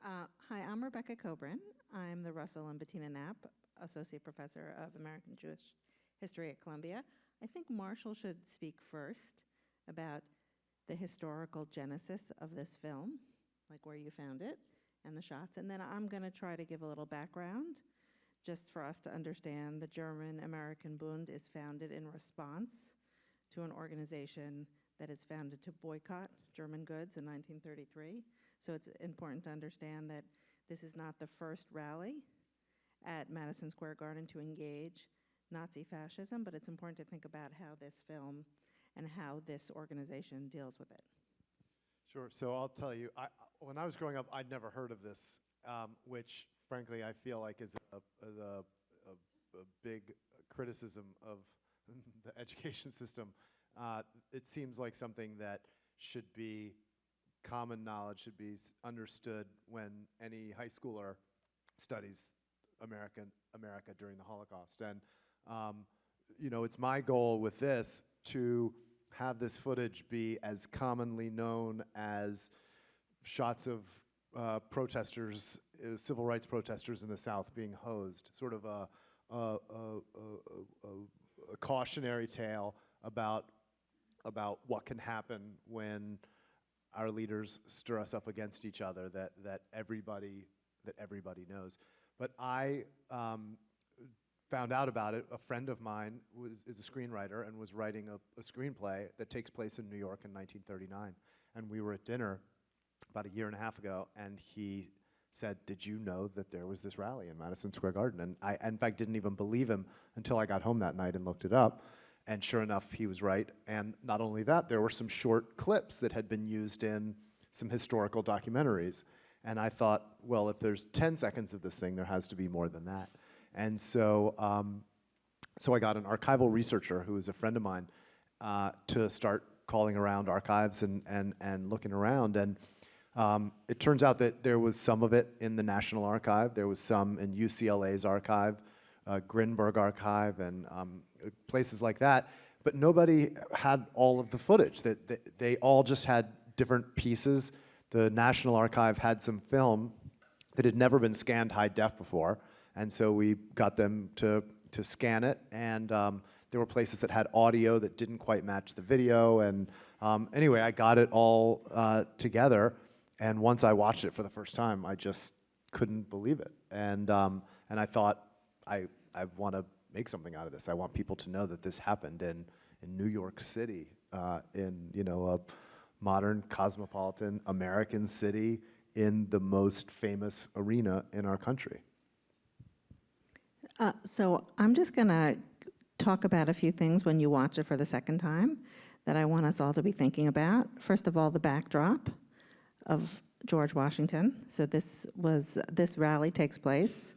Hi, I'm Rebecca Kobrin. I'm the Russell and Bettina Knapp Associate Professor of American Jewish History at Columbia. I think Marshall should speak first about the historical genesis of this film, like where you found it and the shots, and then I'm going to try to give a little background just for us to understand. The German-American Bund is founded in response to an organization that is founded to boycott German goods in 1933. So it's important to understand that this is not the first rally at Madison Square Garden to engage Nazi fascism, but it's important to think about how this film and how this organization deals with it. Sure. So I'll tell you, when I was growing up, I'd never heard of this, which, frankly, I feel like is a big criticism of the education system. It seems like something that should be common knowledge, should be understood when any high schooler studies America during the Holocaust. And you know, it's my goal with this to have this footage be as commonly known as shots of protesters, civil rights protesters in the South being hosed, sort of a cautionary tale about what can happen when our leaders stir us up against each other, that everybody knows. But I found out about it. A friend of mine is a screenwriter and was writing a screenplay that takes place in New York in 1939. And we were at dinner about a year and a half ago, and he said, "Did you know that there was this rally in Madison Square Garden?" And I, in fact, didn't even believe him until I got home that night and looked it up. And sure enough, he was right. And not only that, there were some short clips that had been used in some historical documentaries. And I thought, well, if there's 10 seconds of this thing, there has to be more than that. And so, so I got an archival researcher who is a friend of mine to start calling around archives and looking around. And it turns out that there was some of it in the National Archive. There was some in UCLA's archive, Grinberg Archive, and places like that. But nobody had all of the footage. They all just had different pieces. The National Archive had some film that had never been scanned high def before. And so we got them to scan it. And there were places that had audio that didn't quite match the video. And anyway, I got it all together. And once I watched it for the first time, I just couldn't believe it. And I thought, I want to make something out of this. I want people to know that this happened in New York City, in, you know, a modern cosmopolitan American city in the most famous arena in our country. So I'm just going to talk about a few things when you watch it for the second time that I want us all to be thinking about. First of all, the backdrop of George Washington. So this rally takes place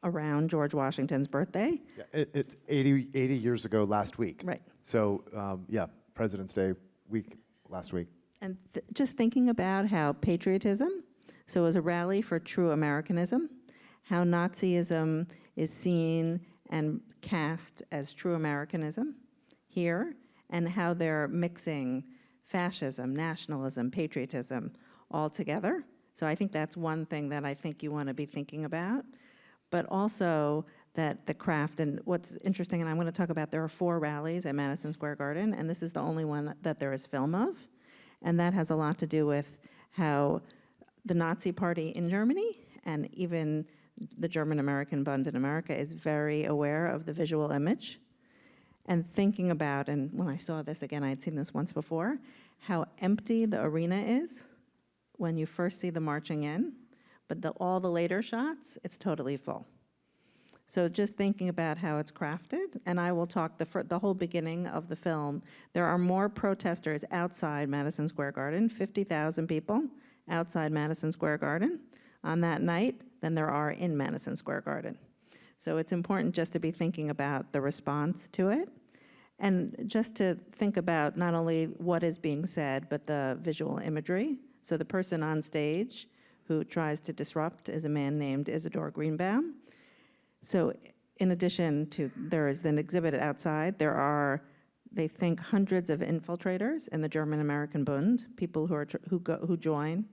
around George Washington's birthday. Yeah, it's 80 years ago last week. Right. So yeah, President's Day week last week. And just thinking about how patriotism, so as a rally for true Americanism, how Nazism is seen and cast as true Americanism here, and how they're mixing fascism, nationalism, patriotism all together. So I think that's one thing that I think you want to be thinking about. But also that the craft, and what's interesting, and I'm going to talk about, there are 4 rallies at Madison Square Garden, and this is the only one that there is film of. And that has a lot to do with how the Nazi Party in Germany, and even the German-American Bund in America, is very aware of the visual image. And thinking about, and when I saw this again, I had seen this once before, how empty the arena is when you first see the marching in, but all the later shots, it's totally full. So just thinking about how it's crafted, and I will talk the whole beginning of the film, there are more protesters outside Madison Square Garden, 50,000 people outside Madison Square Garden on that night than there are in Madison Square Garden. So it's important just to be thinking about the response to it, and just to think about not only what is being said, but the visual imagery. So the person on stage who tries to disrupt is a man named Isidore Greenbaum. So in addition to, there is an exhibit outside, there are, they think, hundreds of infiltrators in the German-American Bund, people who join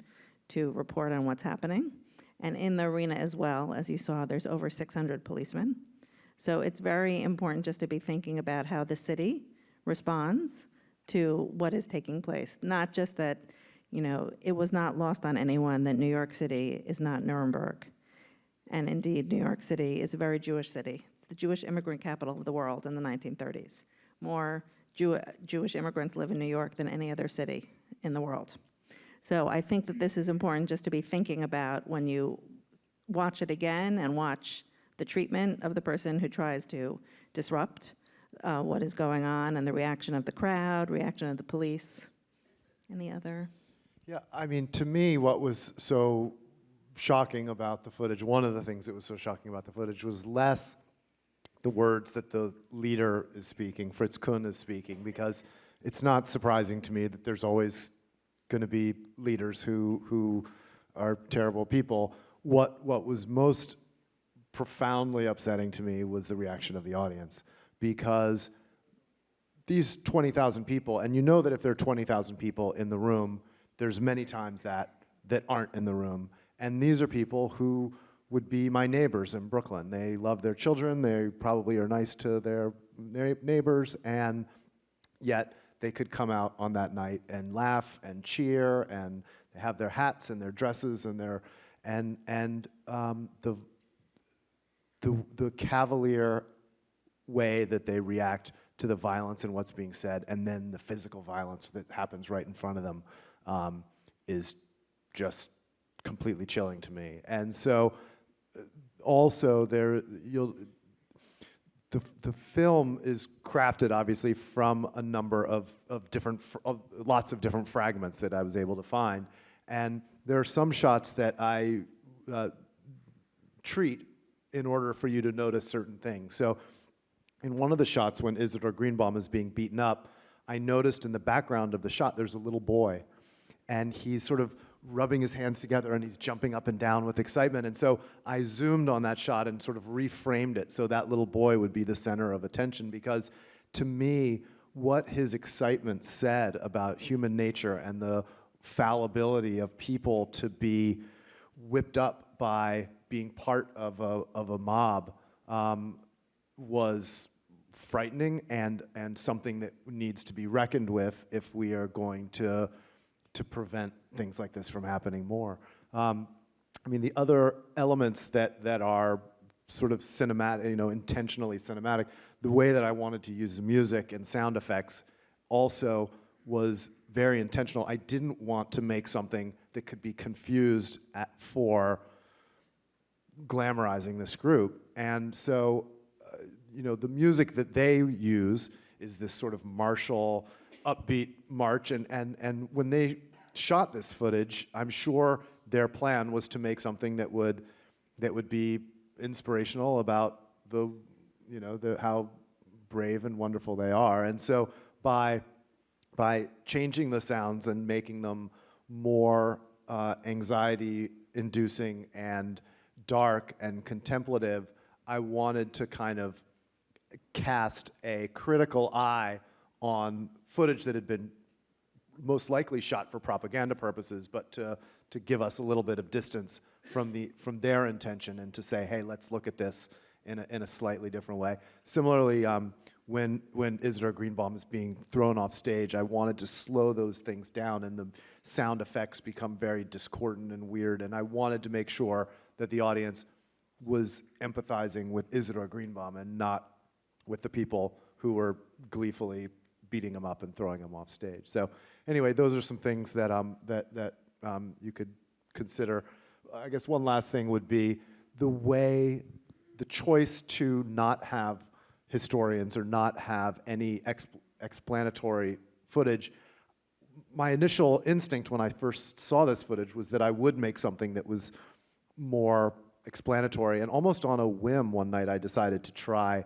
to report on what's happening. And in the arena as well, as you saw, there's over 600 policemen. So it's very important just to be thinking about how the city responds to what is taking place. Not just that, you know, it was not lost on anyone that New York City is not Nuremberg. And indeed, New York City is a very Jewish city. It's the Jewish immigrant capital of the world in the 1930s. More Jewish immigrants live in New York than any other city in the world. So I think that this is important just to be thinking about when you watch it again and watch the treatment of the person who tries to disrupt what is going on and the reaction of the crowd, reaction of the police. Any other? Yeah, I mean, to me, what was so shocking about the footage, one of the things that was so shocking about the footage was less the words that the leader is speaking, Fritz Kuhn is speaking, because it's not surprising to me that there's always going to be leaders who are terrible people. What was most profoundly upsetting to me was the reaction of the audience, because these 20,000 people, and you know that if there are 20,000 people in the room, there's many times that aren't in the room. And these are people who would be my neighbors in Brooklyn. They love their children, they probably are nice to their neighbors, and yet they could come out on that night and laugh and cheer, and they have their hats and their dresses and their the cavalier way that they react to the violence and what's being said, and then the physical violence that happens right in front of them is just completely chilling to me. And so also the film is crafted obviously from a number of lots of different fragments that I was able to find, and there are some shots that I treat in order for you to notice certain things. So in one of the shots when Isidor Greenbaum is being beaten up, I noticed in the background of the shot there's a little boy, and he's sort of rubbing his hands together and he's jumping up and down with excitement. And so I zoomed on that shot and sort of reframed it so that little boy would be the center of attention, because to me, what his excitement said about human nature and the fallibility of people to be whipped up by being part of a mob was frightening and something that needs to be reckoned with if we are going to prevent things like this from happening more. I mean, the other elements that are sort of cinematic, you know, intentionally cinematic, the way that I wanted to use the music and sound effects also was very intentional. I didn't want to make something that could be confused for glamorizing this group. And so, you know, the music that they use is this sort of martial, upbeat march, and when they shot this footage, I'm sure their plan was to make something that would be inspirational about how brave and wonderful they are. And so by changing the sounds and making them more anxiety-inducing and dark and contemplative, I wanted to kind of cast a critical eye on footage that had been most likely shot for propaganda purposes, but to give us a little bit of distance from their intention, and to say, hey, let's look at this in a slightly different way. Similarly, when Isidor Greenbaum is being thrown off stage, I wanted to slow those things down, and the sound effects become very discordant and weird, and I wanted to make sure that the audience was empathizing with Isidor Greenbaum and not with the people who were gleefully beating him up and throwing him off stage. So anyway, those are some things that you could consider. I guess one last thing would be the choice to not have historians or not have any explanatory footage. My initial instinct when I first saw this footage was that I would make something that was more explanatory, and almost on a whim one night I decided to try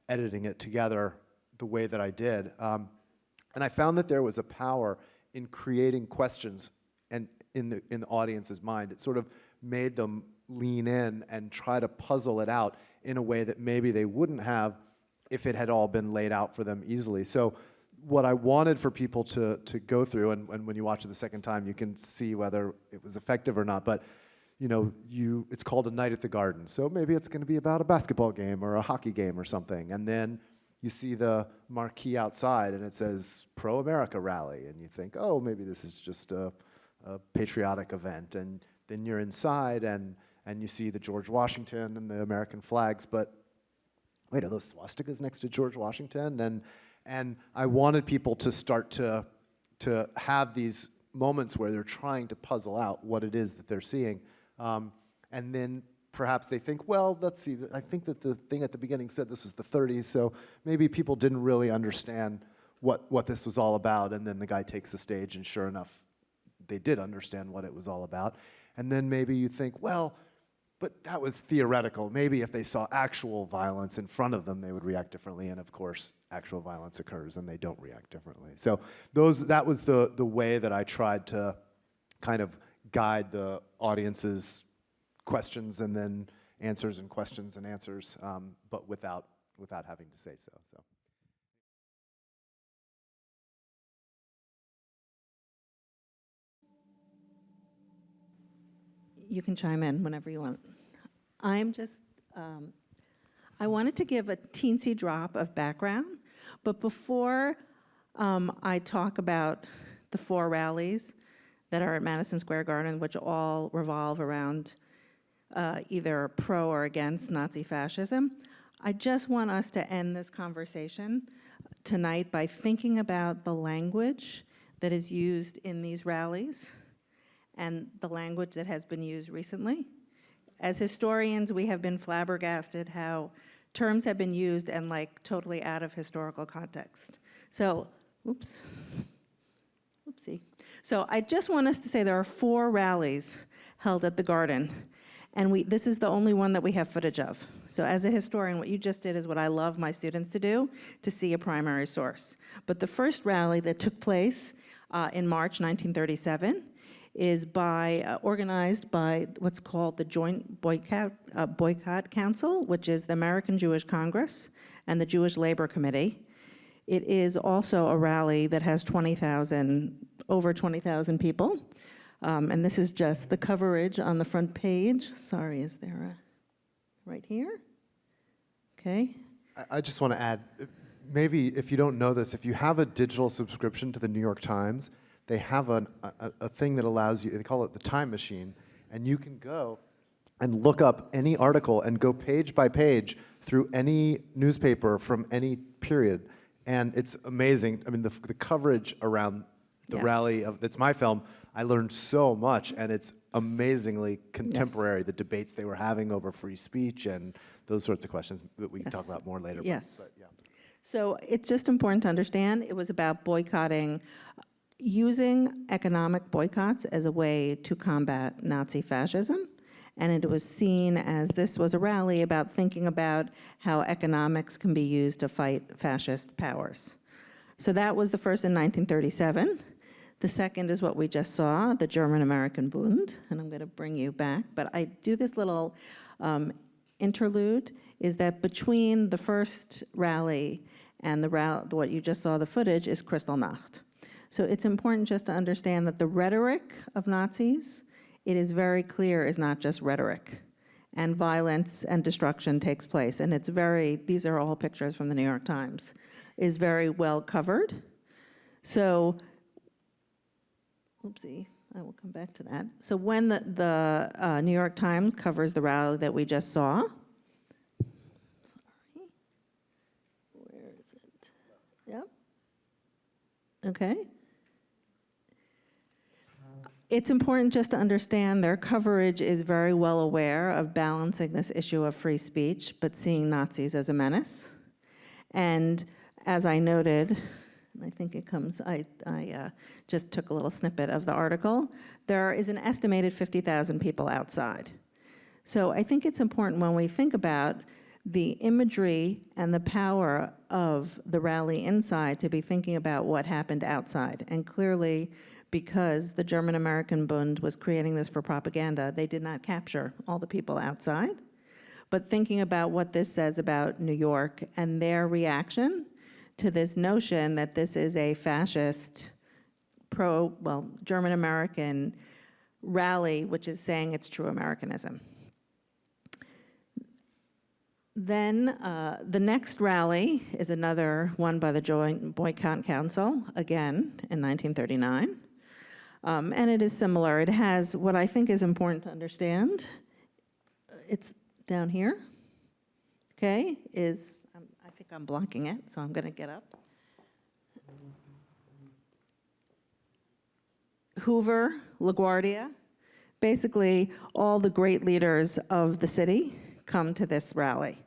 editing it together the way that I did. And I found that there was a power in creating questions and in the audience's mind. It sort of made them lean in and try to puzzle it out in a way that maybe they wouldn't have if it had all been laid out for them easily. So what I wanted for people to go through, and when you watch it the second time, you can see whether it was effective or not. But it's called A Night at the Garden, so maybe it's going to be about a basketball game or a hockey game or something. And then you see the marquee outside, and it says Pro-America Rally, and you think, oh, maybe this is just a patriotic event. And then you're inside, and you see the George Washington and the American flags, but wait, are those swastikas next to George Washington? And I wanted people to start to have these moments where they're trying to puzzle out what it is that they're seeing. And then perhaps they think, well, let's see, I think that the thing at the beginning said this was the 30s, so maybe people didn't really understand what this was all about. And then the guy takes the stage, and sure enough, they did understand what it was all about. And then maybe you think, well, but that was theoretical. Maybe if they saw actual violence in front of them, they would react differently. And of course, actual violence occurs, and they don't react differently. So that was the way that I tried to kind of guide the audience's questions and then answers and questions and answers, but without having to say so. You can chime in whenever you want. I'm just, I wanted to give a teensy drop of background, but before I talk about the 4 rallies that are at Madison Square Garden, which all revolve around either pro or against Nazi fascism, I just want us to end this conversation tonight by thinking about the language that is used in these rallies and the language that has been used recently. As historians, we have been flabbergasted how terms have been used and like totally out of historical context. So, oopsie. So I just want us to say there are 4 rallies held at the Garden, and this is the only one that we have footage of. So as a historian, what you just did is what I love my students to do, to see a primary source. But the first rally that took place in March 1937 is organized by what's called the Joint Boycott Council, which is the American Jewish Congress and the Jewish Labor Committee. It is also a rally that has over 20,000 people. And this is just the coverage on the front page. Sorry, is there right here? Okay. I just want to add, maybe if you don't know this, if you have a digital subscription to the New York Times, they have a thing that allows you, they call it the time machine, and you can go and look up any article and go page by page through any newspaper from any period. And it's amazing. I mean, the coverage around the rally that's my film, I learned so much, and it's amazingly contemporary, the debates they were having over free speech and those sorts of questions that we can talk about more later. Yes. But, yeah. So it's just important to understand it was about boycotting, using economic boycotts as a way to combat Nazi fascism. And it was seen as this was a rally about thinking about how economics can be used to fight fascist powers. So that was the first in 1937. The second is what we just saw, the German-American Bund, and I'm going to bring you back. But I do this little interlude, is that between the first rally and what you just saw, the footage, is Kristallnacht. So it's important just to understand that the rhetoric of Nazis, it is very clear, is not just rhetoric. And violence and destruction takes place. And it's these are all pictures from the New York Times, is very well covered. So, oopsie, I will come back to that. So when the New York Times covers the rally that we just saw, sorry, where is it? Yep. Okay. It's important just to understand their coverage is very well aware of balancing this issue of free speech, but seeing Nazis as a menace. And as I noted, and I think it comes, I just took a little snippet of the article, there is an estimated 50,000 people outside. So I think it's important when we think about the imagery and the power of the rally inside to be thinking about what happened outside. And clearly, because the German-American Bund was creating this for propaganda, they did not capture all the people outside. But thinking about what this says about New York and their reaction to this notion that this is a fascist, German-American rally, which is saying it's true Americanism. Then the next rally is another one by the Joint Boycott Council, again in 1939. And it is similar. It has what I think is important to understand. It's down here, okay, I think I'm blocking it, so I'm going to get up. Hoover, LaGuardia, basically all the great leaders of the city come to this rally.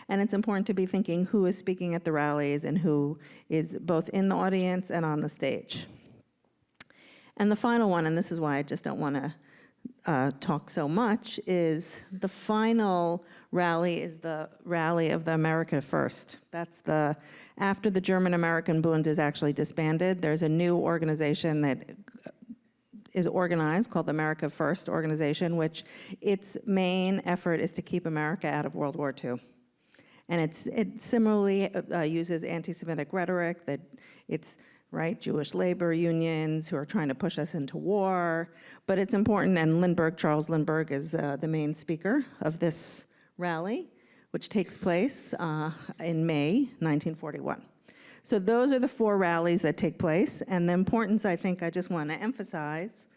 And it's important to be thinking who is speaking at the rallies and who is both in the audience and on the stage. And the final one, and this is why I just don't want to talk so much, is the final rally is the rally of the America First. That's after the German-American Bund is actually disbanded, there's a new organization that is organized called the America First organization, which its main effort is to keep America out of World War II. And it similarly uses anti-Semitic rhetoric, that it's Jewish labor unions who are trying to push us into war. But it's important, and Charles Lindbergh is the main speaker of this rally, which takes place in May 1941. So those are the 4 rallies that take place. And the importance, I think, I just want to emphasize,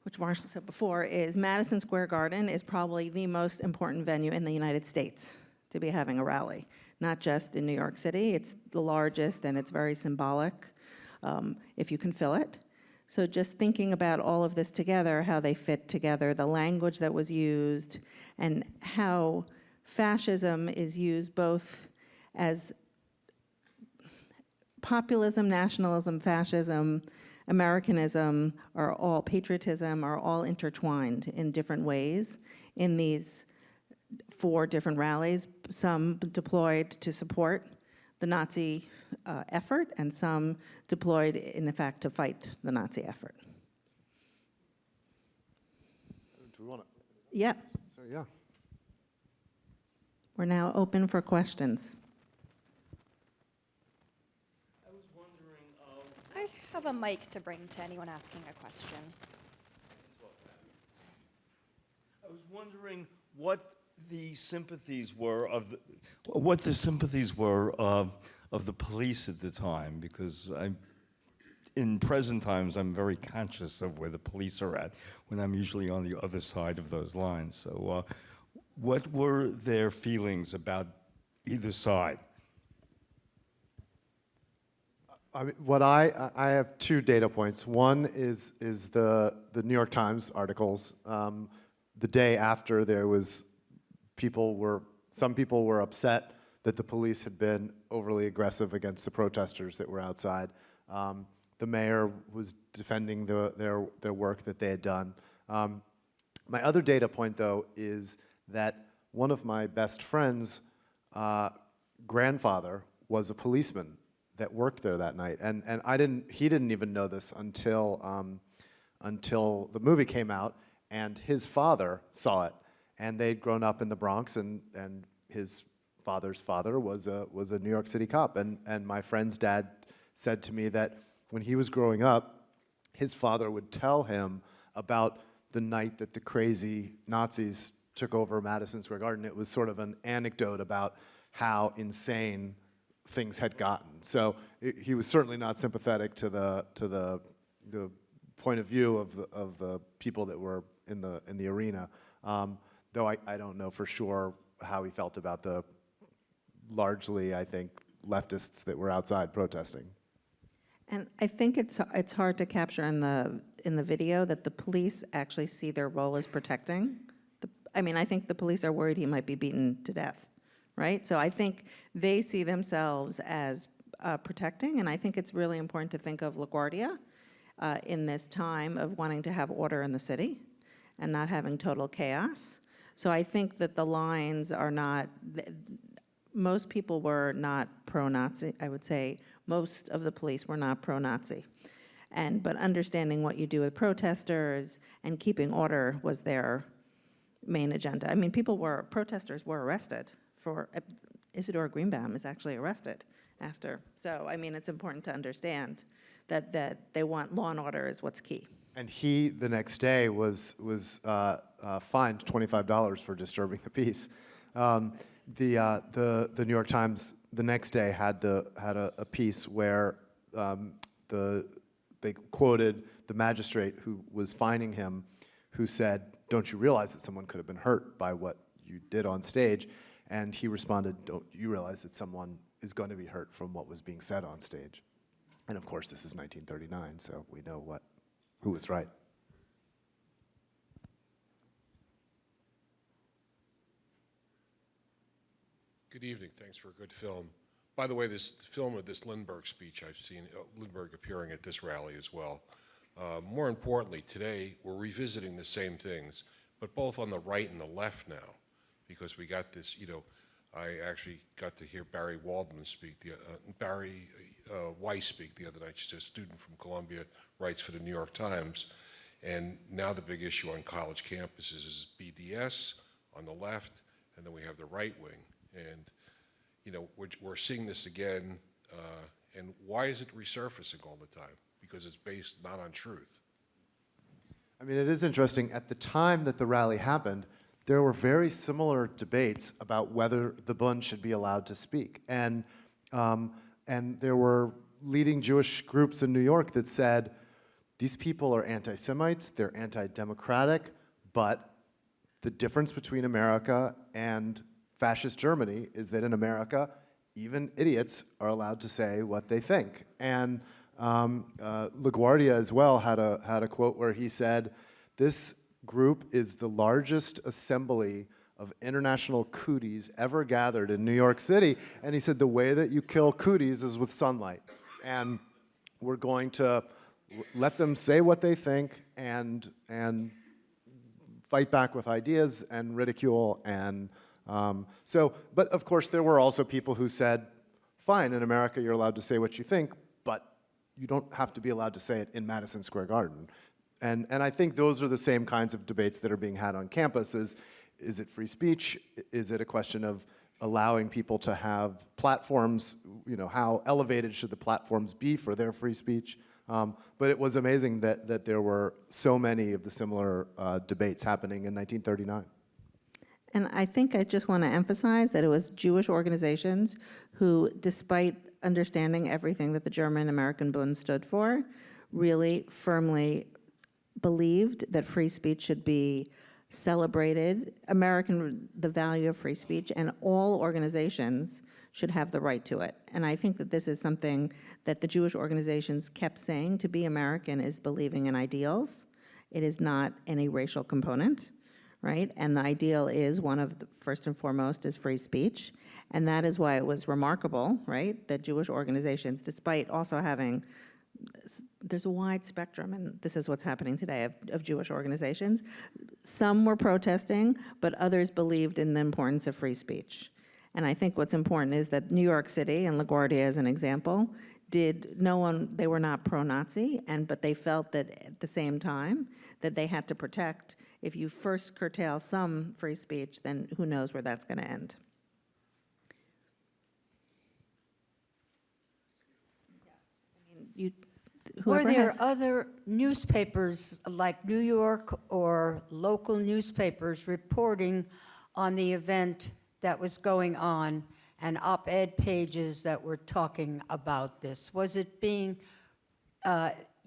which Marshall said before, is Madison Square Garden is probably the most important venue in the United States to be having a rally, not just in New York City. It's the largest, and it's very symbolic if you can fill it. So just thinking about all of this together, how they fit together, the language that was used, and how fascism is used both as populism, nationalism, fascism, Americanism, patriotism are all intertwined in different ways in these 4 different rallies, some deployed to support the Nazi effort, and some deployed, in fact, to fight the Nazi effort. Do we want to? Yeah. So, yeah. We're now open for questions. I was wondering, I have a mic to bring to anyone asking a question. what the sympathies were of the police at the time, because in present times I'm very conscious of where the police are at when I'm usually on the other side of those lines. So what were their feelings about either side? I mean, I have 2 data points. One is the New York Times articles. The day after, some people were upset that the police had been overly aggressive against the protesters that were outside. The mayor was defending their work that they had done. My other data point, though, is that one of my best friend's grandfather was a policeman that worked there that night, and he didn't even know this until the movie came out, and his father saw it, and they'd grown up in the Bronx, and his father's father was a New York City cop, and my friend's dad said to me that when he was growing up, his father would tell him about the night that the crazy Nazis took over Madison Square Garden. It was sort of an anecdote about how insane things had gotten. So he was certainly not sympathetic to the point of view of the people that were in the arena. Though I don't know for sure how he felt about the largely, I think, leftists that were outside protesting. And I think it's hard to capture in the video that the police actually see their role as protecting. I think the police are worried he might be beaten to death, right? So I think they see themselves as protecting, and I think it's really important to think of LaGuardia in this time of wanting to have order in the city and not having total chaos. So I think that the lines are not, most people were not pro-Nazi. I would say most of the police were not pro-Nazi. But understanding what you do with protesters and keeping order was their main agenda. Protesters were arrested for, Isidore Greenbaum is actually arrested after. So, I mean, it's important to understand that they want law and order is what's key. And he, the next day, was fined $25 for disturbing the peace. The New York Times the next day had a piece where they quoted the magistrate who was fining him, who said, "Don't you realize that someone could have been hurt by what you did on stage?" And he responded, "Don't you realize that someone is going to be hurt from what was being said on stage?" And of course, this is 1939, so we know who was right. Good evening. Thanks for a good film. By the way, this film of this Lindbergh speech, I've seen Lindbergh appearing at this rally as well. More importantly, today we're revisiting the same things, but both on the right and the left now, because we got this, I actually got to hear Barry Waldman speak, Barry Weiss speak the other night. She's a student from Columbia, writes for the New York Times. And now the big issue on college campuses is BDS on the left, and then we have the right wing. And, we're seeing this again, and why is it resurfacing all the time? Because it's based not on truth. I mean, it is interesting. At the time that the rally happened, there were very similar debates about whether the Bund should be allowed to speak. And there were leading Jewish groups in New York that said, these people are anti-Semites, they're anti-democratic, but the difference between America and fascist Germany is that in America, even idiots are allowed to say what they think. And LaGuardia as well had a quote where he said, "This group is the largest assembly of international cooties ever gathered in New York City." And he said, the way that you kill cooties is with sunlight. And we're going to let them say what they think and fight back with ideas and ridicule. And but of course, there were also people who said, fine, in America you're allowed to say what you think, but you don't have to be allowed to say it in Madison Square Garden. And I think those are the same kinds of debates that are being had on campus. Is it free speech? Is it a question of allowing people to have platforms? How elevated should the platforms be for their free speech? But it was amazing that there were so many of the similar debates happening in 1939. And I think I just want to emphasize that it was Jewish organizations who, despite understanding everything that the German-American Bund stood for, really firmly believed that free speech should be celebrated, the value of free speech, and all organizations should have the right to it. And I think that this is something that the Jewish organizations kept saying: to be American is believing in ideals. It is not any racial component, right? And the ideal is first and foremost, is free speech. And that is why it was remarkable, right, that Jewish organizations, despite also having, there's a wide spectrum, and this is what's happening today, of Jewish organizations. Some were protesting, but others believed in the importance of free speech. And I think what's important is that New York City, and LaGuardia as an example, they were not pro-Nazi, but they felt that at the same time that they had to protect. If you first curtail some free speech, then who knows where that's going to end. Were there other newspapers like New York or local newspapers reporting on the event that was going on, and op-ed pages that were talking about this? Was it being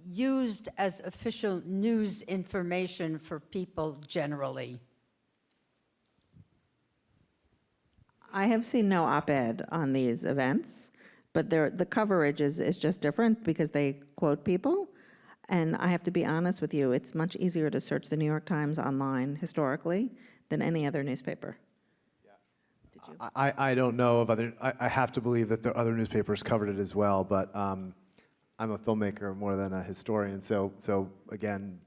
used as official news information for people generally? I have seen no op-ed on these events, but the coverage is just different because they quote people. And I have to be honest with you, it's much easier to search the New York Times online historically than any other newspaper. I don't know of other, I have to believe that there are other newspapers covered it as well, but I'm a filmmaker more than a historian, so again,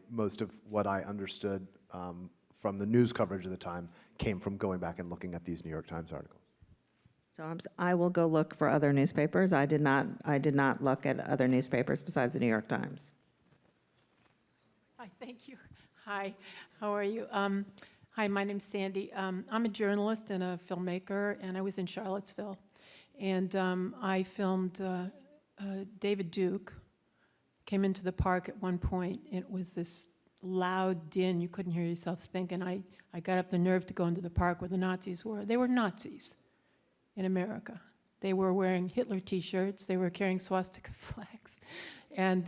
most of what I understood from the news coverage of the time came from going back and looking at these New York Times articles. So I will go look for other newspapers. I did not look at other newspapers besides the New York Times. Hi, thank you. Hi, how are you? Hi, my name's Sandy. I'm a journalist and a filmmaker, and I was in Charlottesville. And I filmed David Duke came into the park at one point. It was this loud din. You couldn't hear yourself think. And I got up the nerve to go into the park where the Nazis were. They were Nazis in America. They were wearing Hitler T-shirts. They were carrying swastika flags. And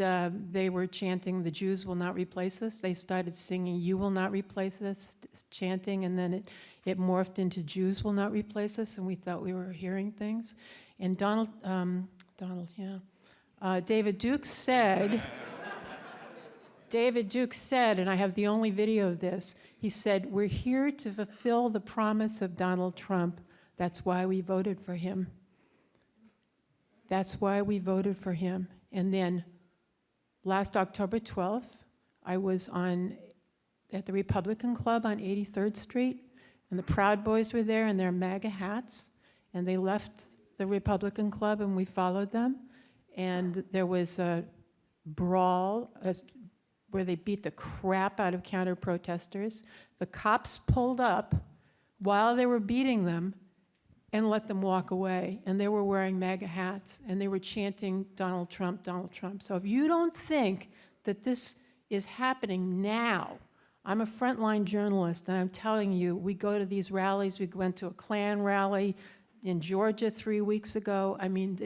they were chanting, "The Jews will not replace us." They started singing, "You will not replace us," chanting, and then it morphed into "Jews will not replace us," and we thought we were hearing things. And David Duke said, and I have the only video of this, he said, "We're here to fulfill the promise of Donald Trump. That's why we voted for him. That's why we voted for him." And then last October 12th, I was at the Republican Club on 83rd Street, and the Proud Boys were there in their MAGA hats, and they left the Republican Club, and we followed them. And there was a brawl where they beat the crap out of counter-protesters. The cops pulled up while they were beating them and let them walk away. And they were wearing MAGA hats, and they were chanting, "Donald Trump, Donald Trump." So if you don't think that this is happening now, I'm a frontline journalist, and I'm telling you, we go to these rallies. We went to a Klan rally in Georgia 3 weeks ago. I mean,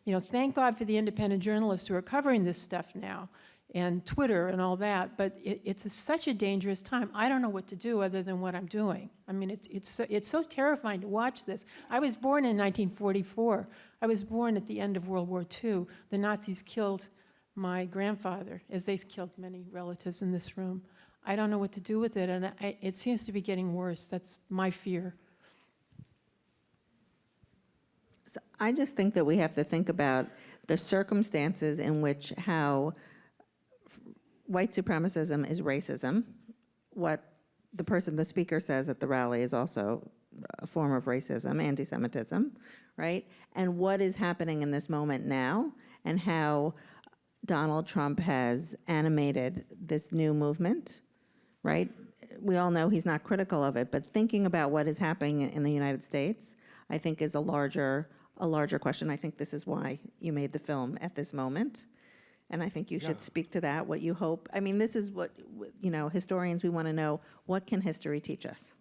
thank God for the independent journalists who are covering this stuff now, and Twitter and all that, but it's such a dangerous time. I don't know what to do other than what I'm doing. I mean, it's so terrifying to watch this. I was born in 1944. I was born at the end of World War II. The Nazis killed my grandfather, as they killed many relatives in this room. I don't know what to do with it, and it seems to be getting worse. That's my fear. So I just think that we have to think about the circumstances in which how white supremacism is racism. What the speaker says at the rally is also a form of racism, anti-Semitism, right? And what is happening in this moment now, and how Donald Trump has animated this new movement, right? We all know he's not critical of it, but thinking about what is happening in the United States, I think is a larger question. I think this is why you made the film at this moment. And I think you should speak to that, what you hope. I mean, this is what, historians, we want to know, what can history teach us,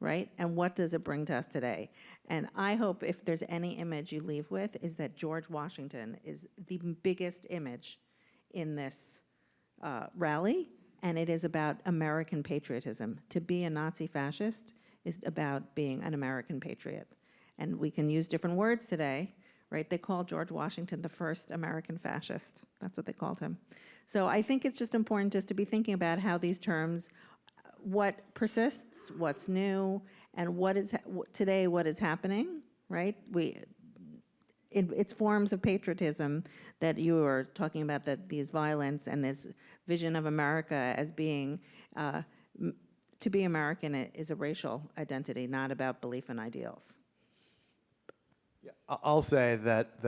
right? And what does it bring to us today? And I hope if there's any image you leave with is that George Washington is the biggest image in this rally, and it is about American patriotism. To be a Nazi fascist is about being an American patriot. And we can use different words today, right? They called George Washington the first American fascist. That's what they called him. So I think it's just important just to be thinking about how these terms, what persists, what's new, and what is today, what is happening, right? It's forms of patriotism that you were talking about, that these violence and this vision of America as being, to be American is a racial identity, not about belief and ideals. Yeah, I'll say that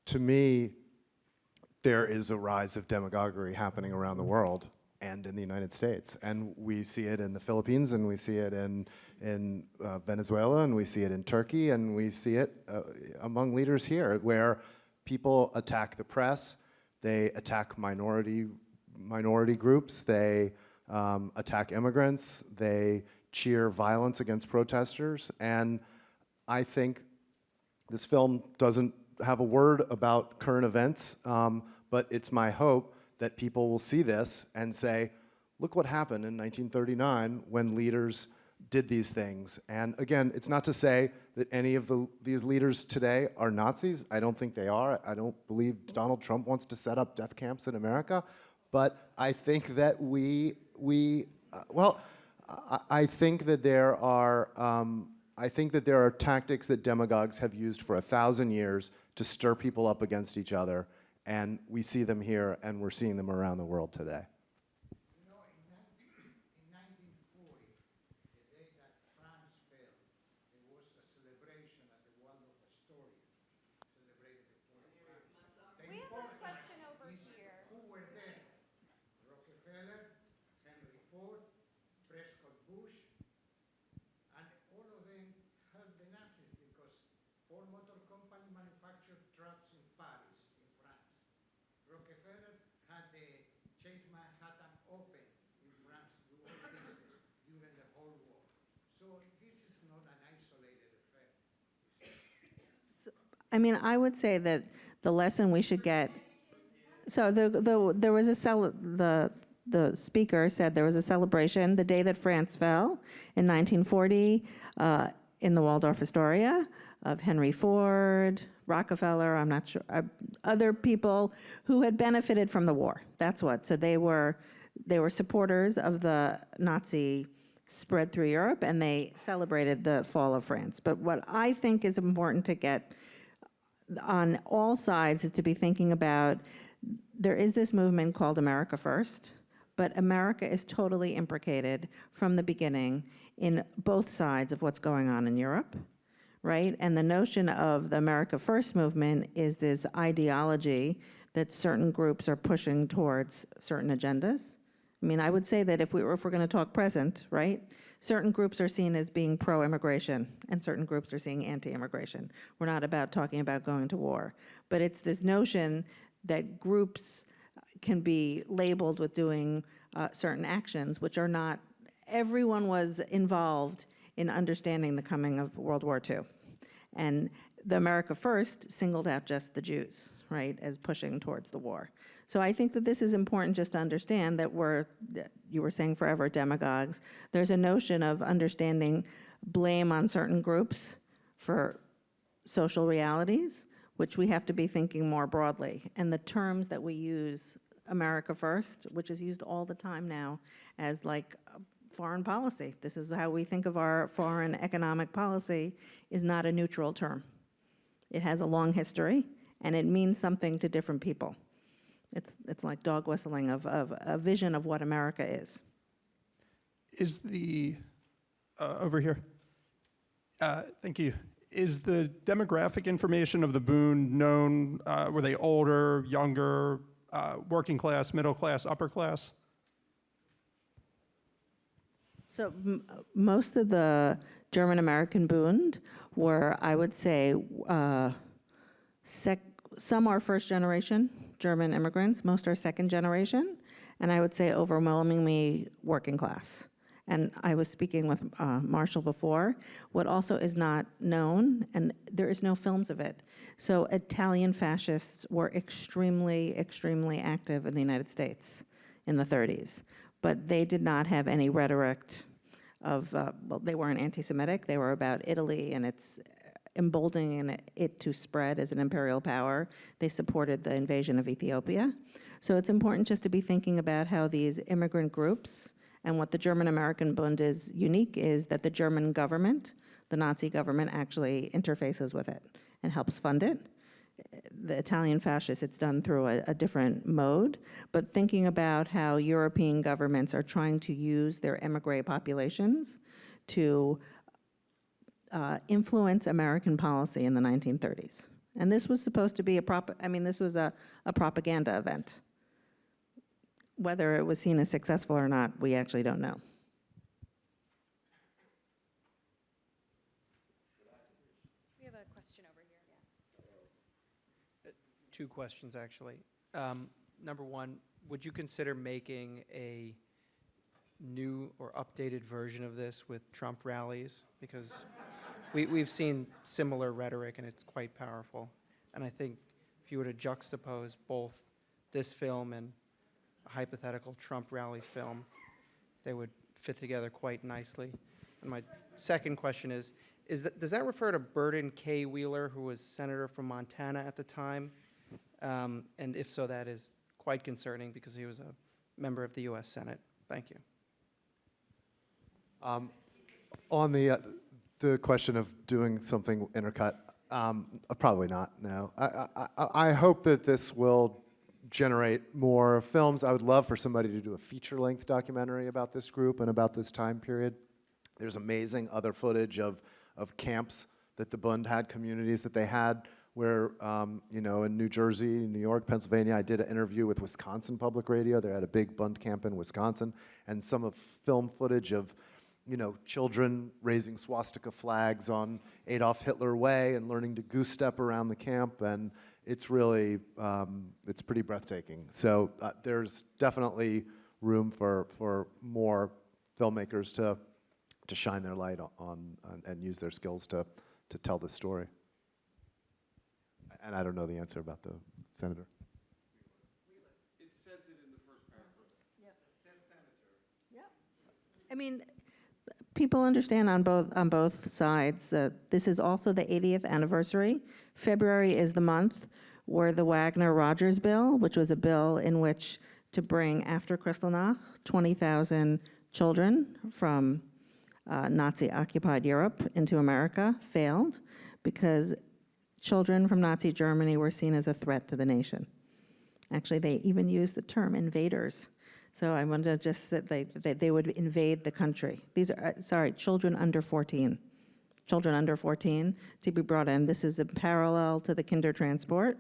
to me, there is a rise of demagoguery happening around the world and in the United States. And we see it in the Philippines, and we see it in Venezuela, and we see it in Turkey, and we see it among leaders here, where people attack the press, they attack minority groups, they attack immigrants, they cheer violence against protesters. And I think this film doesn't have a word about current events, but it's my hope that people will see this and say, look what happened in 1939 when leaders did these things. And again, it's not to say that any of these leaders today are Nazis. I don't think they are. I don't believe Donald Trump wants to set up death camps in America. But I think that I think that there are tactics that demagogues have used for 1,000 years to stir people up against each other, and we see them here, and we're seeing them around the world today. You know, in 1940, the day that France fell, there was a celebration at the Waldorf Astoria, celebrated the fall of France. We have a question over here. Who were there? Rockefeller, Henry Ford, Prescott Bush, and all of them helped the Nazis because Ford Motor Company manufactured trucks in Paris, in France. Rockefeller had the Chase Manhattan open in France to do all business during the whole war. So this is not an isolated effect. I mean, I would say that the lesson we should get. So there was the speaker said there was a celebration the day that France fell in 1940 in the Waldorf Astoria of Henry Ford, Rockefeller, I'm not sure, other people who had benefited from the war. That's what. So they were supporters of the Nazi spread through Europe, and they celebrated the fall of France. But what I think is important to get on all sides is to be thinking about, there is this movement called America First, but America is totally implicated from the beginning in both sides of what's going on in Europe, right? And the notion of the America First movement is this ideology that certain groups are pushing towards certain agendas. I mean, I would say that if we're going to talk present, right, certain groups are seen as being pro-immigration, and certain groups are seeing anti-immigration. We're not about talking about going to war. But it's this notion that groups can be labeled with doing certain actions, which are not, everyone was involved in understanding the coming of World War II. And the America First singled out just the Jews, right, as pushing towards the war. So I think that this is important just to understand that you were saying forever, demagogues. There's a notion of understanding blame on certain groups for social realities, which we have to be thinking more broadly. And the terms that we use, America First, which is used all the time now as like foreign policy. This is how we think of our foreign economic policy, is not a neutral term. It has a long history, and it means something to different people. It's like dog whistling of a vision of what America is. Is the, over here, thank you. Is the demographic information of the Boone known? Were they older, younger, working class, middle class, upper class? So most of the German-American Bund were, I would say, some are first generation German immigrants, most are second generation, and I would say overwhelmingly working class. And I was speaking with Marshall before. What also is not known, and there is no films of it, so Italian fascists were extremely, extremely active in the United States in the 30s. But they did not have any rhetoric of, well, they weren't anti-Semitic. They were about Italy and its emboldening it to spread as an imperial power. They supported the invasion of Ethiopia. So it's important just to be thinking about how these immigrant groups, and what the German-American Bund is unique is that the German government, the Nazi government, actually interfaces with it and helps fund it. The Italian fascists, it's done through a different mode, but thinking about how European governments are trying to use their emigre populations to influence American policy in the 1930s. And this was supposed to be this was a propaganda event. Whether it was seen as successful or not, we actually don't know. We have a question over here. Two questions, actually. Number one, would you consider making a new or updated version of this with Trump rallies? Because we've seen similar rhetoric, and it's quite powerful. And I think if you were to juxtapose both this film and a hypothetical Trump rally film, they would fit together quite nicely. And my second question is does that refer to Burton K. Wheeler, who was senator from Montana at the time? And if so, that is quite concerning because he was a member of the U.S. Senate. Thank you. On the question of doing something intercut, probably not, no. I hope that this will generate more films. I would love for somebody to do a feature-length documentary about this group and about this time period. There's amazing other footage of camps that the Bund had, communities that they had, where, in New Jersey, New York, Pennsylvania, I did an interview with Wisconsin Public Radio. They had a big Bund camp in Wisconsin, and some of film footage of, you know, children raising swastika flags on Adolf Hitler Way and learning to goose step around the camp, and it's really, it's pretty breathtaking. So there's definitely room for more filmmakers to shine their light on and use their skills to tell this story. And I don't know the answer about the senator. It says it in the first paragraph. I mean, people understand on both sides. This is also the 80th anniversary. February is the month where the Wagner-Rogers bill, which was a bill in which to bring, after Kristallnacht, 20,000 children from Nazi-occupied Europe into America, failed because children from Nazi Germany were seen as a threat to the nation. Actually, they even used the term invaders. So I wanted to just say they would invade the country. These are, children under 14. Children under 14 to be brought in. This is a parallel to the Kindertransport,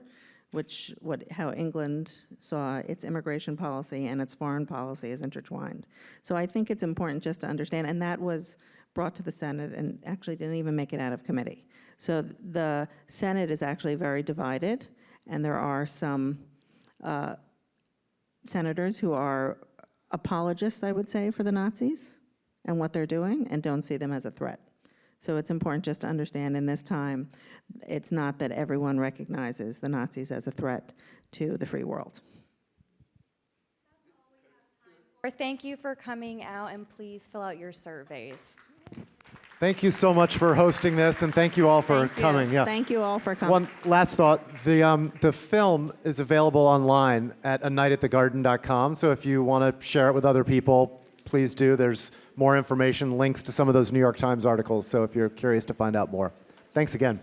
how England saw its immigration policy and its foreign policy as intertwined. So I think it's important just to understand, and that was brought to the Senate and actually didn't even make it out of committee. So the Senate is actually very divided, and there are some senators who are apologists, I would say, for the Nazis and what they're doing, and don't see them as a threat. So it's important just to understand in this time, it's not that everyone recognizes the Nazis as a threat to the free world. Or thank you for coming out, and please fill out your surveys. Thank you so much for hosting this, and thank you all for coming. Yeah. Thank you all for coming. One last thought. The film is available online at anightatthegarden.com, so if you want to share it with other people, please do. There's more information, links to some of those New York Times articles, so if you're curious to find out more. Thanks again.